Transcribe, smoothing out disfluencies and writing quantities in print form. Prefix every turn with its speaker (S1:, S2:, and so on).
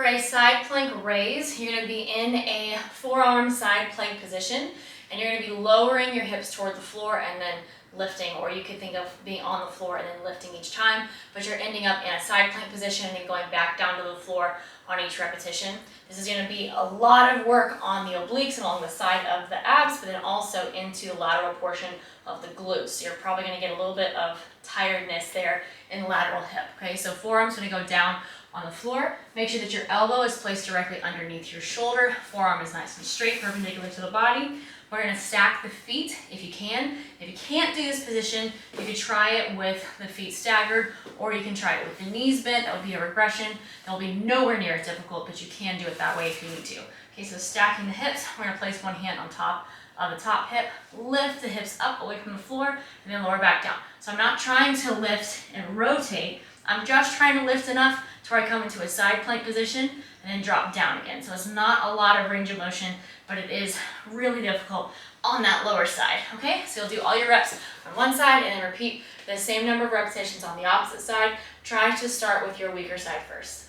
S1: a side plank raise, you're going to be in a forearm side plank position, and you're going to be lowering your hips toward the floor and then lifting, or you could think of being on the floor and then lifting each time, but you're ending up in a side plank position and then going back down to the floor on each repetition. This is going to be a lot of work on the obliques and along the side of the abs, but then also into the lateral portion of the glutes. So you're probably going to get a little bit of tiredness there in the lateral hip. Okay, so forearm's going to go down on the floor. Make sure that your elbow is placed directly underneath your shoulder. Forearm is nice and straight, perpendicular to the body. We're going to stack the feet if you can. If you can't do this position, you could try it with the feet staggered, or you can try it with the knees bent. That would be a regression. That will be nowhere near as difficult, but you can do it that way if you need to. Okay, so stacking the hips, we're going to place one hand on top of the top hip, lift the hips up away from the floor, and then lower back down. So I'm not trying to lift and rotate. I'm just trying to lift enough to where I come into a side plank position and then drop down again. So it's not a lot of range of motion, but it is really difficult on that lower side, okay? So you'll do all your reps on one side and then repeat the same number of repetitions on the opposite side. Try to start with your weaker side first.